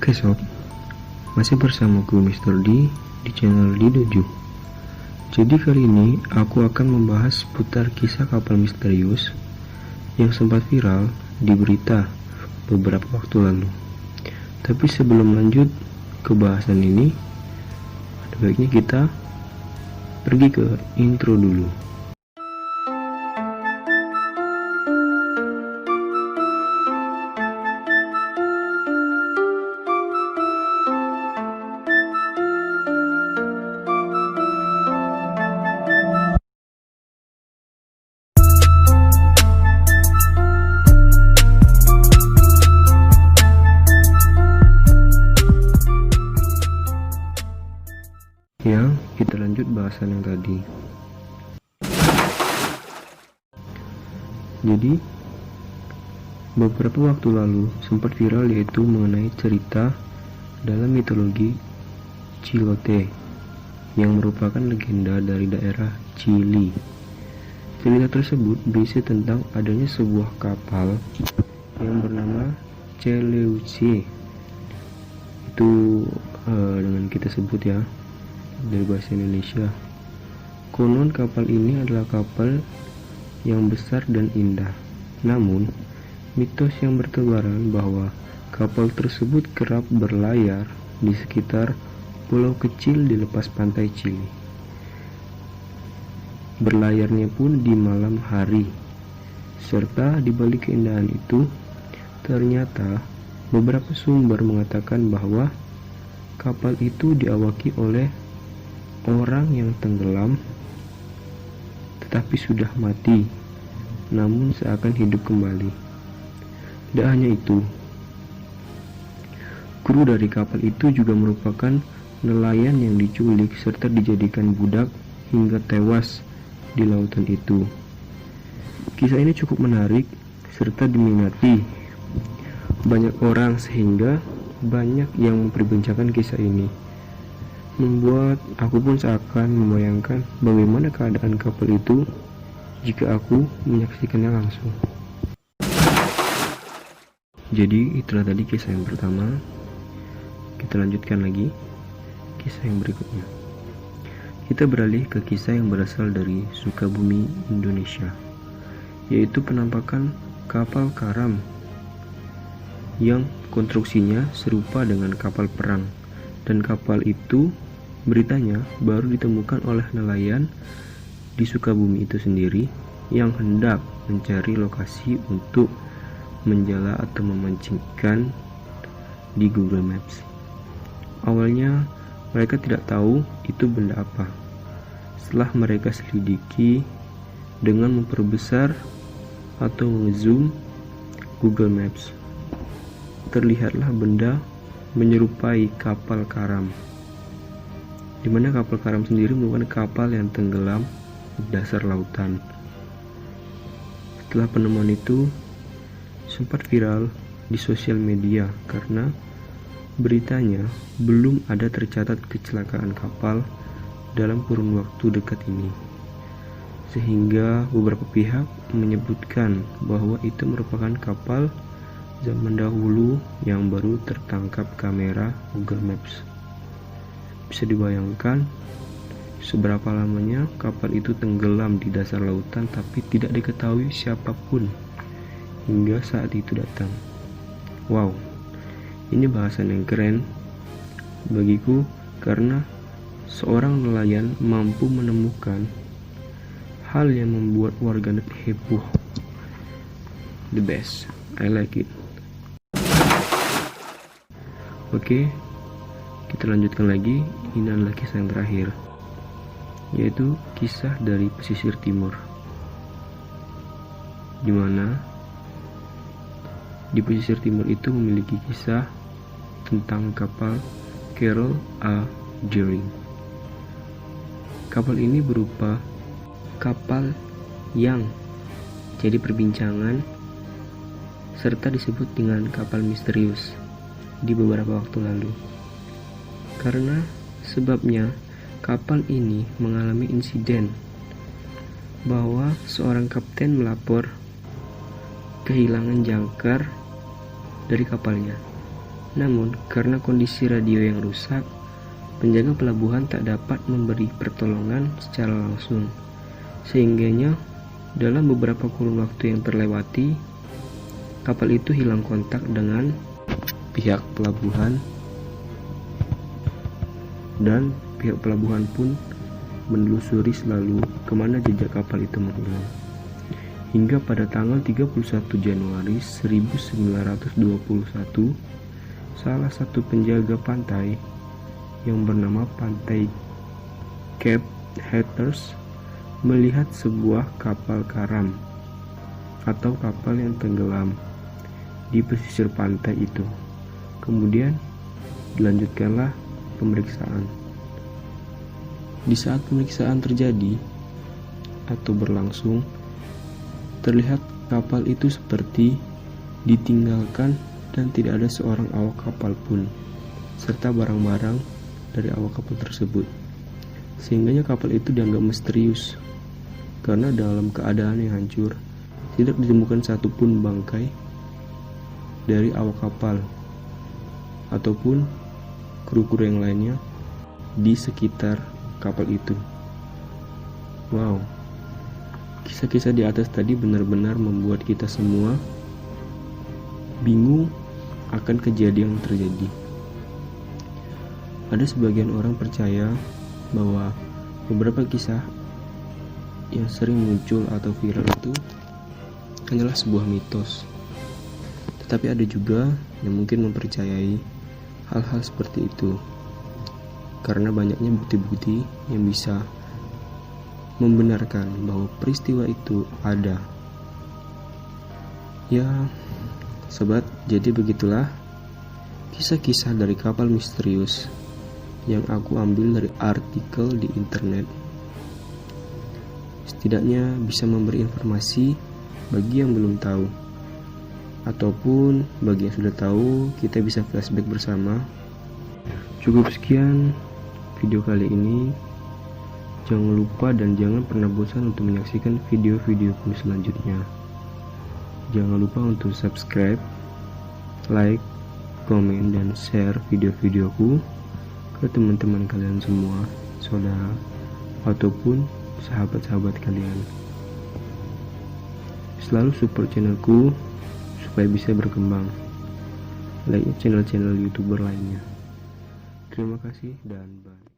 Oke sob, masih bersamaku Mr. D di channel D7. Jadi kali ini aku akan membahas seputar kisah kapal misterius yang sempat viral di berita beberapa waktu lalu. Tapi sebelum lanjut ke bahasan ini, ada baiknya kita pergi ke intro dulu. Ya, kita lanjut bahasan yang tadi. Jadi, beberapa waktu lalu sempat viral yaitu mengenai cerita dalam mitologi Chilote yang merupakan legenda dari daerah Chili. Cerita tersebut berisi tentang adanya sebuah kapal yang bernama Cheleucie. Itu dengan kita sebut ya dari bahasa Indonesia. Konon kapal ini adalah kapal yang besar dan indah. Namun, mitos yang bertebaran bahwa kapal tersebut kerap berlayar di sekitar pulau kecil di lepas pantai Chili. Berlayarnya pun di malam hari. Serta di balik keindahan itu, ternyata beberapa sumber mengatakan bahwa kapal itu diawaki oleh orang yang tenggelam tetapi sudah mati, namun seakan hidup kembali. Tidak hanya itu, kru dari kapal itu juga merupakan nelayan yang diculik serta dijadikan budak hingga tewas di lautan itu. Kisah ini cukup menarik serta diminati banyak orang sehingga banyak yang memperbincangkan kisah ini. Membuat aku pun seakan membayangkan bagaimana keadaan kapal itu jika aku menyaksikannya langsung. Jadi itulah tadi kisah yang pertama. Kita lanjutkan lagi kisah yang berikutnya. Kita beralih ke kisah yang berasal dari Sukabumi, Indonesia, yaitu penampakan kapal karam yang konstruksinya serupa dengan kapal perang, dan kapal itu beritanya baru ditemukan oleh nelayan di Sukabumi itu sendiri yang hendak mencari lokasi untuk menjala atau memancing ikan di Google Maps. Awalnya mereka tidak tahu itu benda apa. Setelah mereka selidiki dengan memperbesar atau ngezoom Google Maps, terlihatlah benda menyerupai kapal karam, di mana kapal karam sendiri merupakan kapal yang tenggelam di dasar lautan. Setelah penemuan itu sempat viral di sosial media karena beritanya belum ada tercatat kecelakaan kapal dalam kurun waktu dekat ini, sehingga beberapa pihak menyebutkan bahwa itu merupakan kapal zaman dahulu yang baru tertangkap kamera Google Maps. Bisa dibayangkan seberapa lamanya kapal itu tenggelam di dasar lautan tapi tidak diketahui siapapun hingga saat itu datang. Wow, ini bahasan yang keren bagiku karena seorang nelayan mampu menemukan hal yang membuat warganet heboh. The best, I like it. Oke, kita lanjutkan lagi. Ini adalah kisah yang terakhir, yaitu kisah dari pesisir timur, dimana di pesisir timur itu memiliki kisah tentang kapal Carol A. Deering. Kapal ini berupa kapal yang jadi perbincangan serta disebut dengan kapal misterius di beberapa waktu lalu. Karena sebabnya kapal ini mengalami insiden bahwa seorang kapten melapor kehilangan jangkar dari kapalnya. Namun, karena kondisi radio yang rusak, penjaga pelabuhan tak dapat memberi pertolongan secara langsung. Sehingganya, dalam beberapa kurun waktu yang terlewati, kapal itu hilang kontak dengan pihak pelabuhan, dan pihak pelabuhan pun menelusuri selalu kemana jejak kapal itu menghilang. Hingga pada tanggal 31 Januari 1921, salah satu penjaga pantai yang bernama Pantai Cape Hatteras melihat sebuah kapal karam atau kapal yang tenggelam di pesisir pantai itu. Kemudian dilanjutkanlah pemeriksaan. Di saat pemeriksaan terjadi atau berlangsung, terlihat kapal itu seperti ditinggalkan dan tidak ada seorang awak kapal pun, serta barang-barang dari awak kapal tersebut. Sehingganya kapal itu dianggap misterius, karena dalam keadaan yang hancur, tidak ditemukan satupun bangkai dari awak kapal ataupun kru-kru yang lainnya di sekitar kapal itu. Wow, kisah-kisah di atas tadi benar-benar membuat kita semua bingung akan kejadian yang terjadi. Ada sebagian orang percaya bahwa beberapa kisah yang sering muncul atau viral itu hanyalah sebuah mitos. Tetapi ada juga yang mungkin mempercayai hal-hal seperti itu, karena banyaknya bukti-bukti yang bisa membenarkan bahwa peristiwa itu ada. Ya, sobat, jadi begitulah kisah-kisah dari kapal misterius yang aku ambil dari artikel di internet. Setidaknya bisa memberi informasi bagi yang belum tahu, ataupun bagi yang sudah tahu, kita bisa flashback bersama. Cukup sekian video kali ini. Jangan lupa dan jangan pernah bosan untuk menyaksikan video-videoku selanjutnya. Jangan lupa untuk subscribe, like, komen, dan share video-videoku ke teman-teman kalian semua, saudara, ataupun sahabat-sahabat kalian. Selalu support channelku supaya bisa berkembang, like channel-channel YouTuber lainnya. Terima kasih dan bye.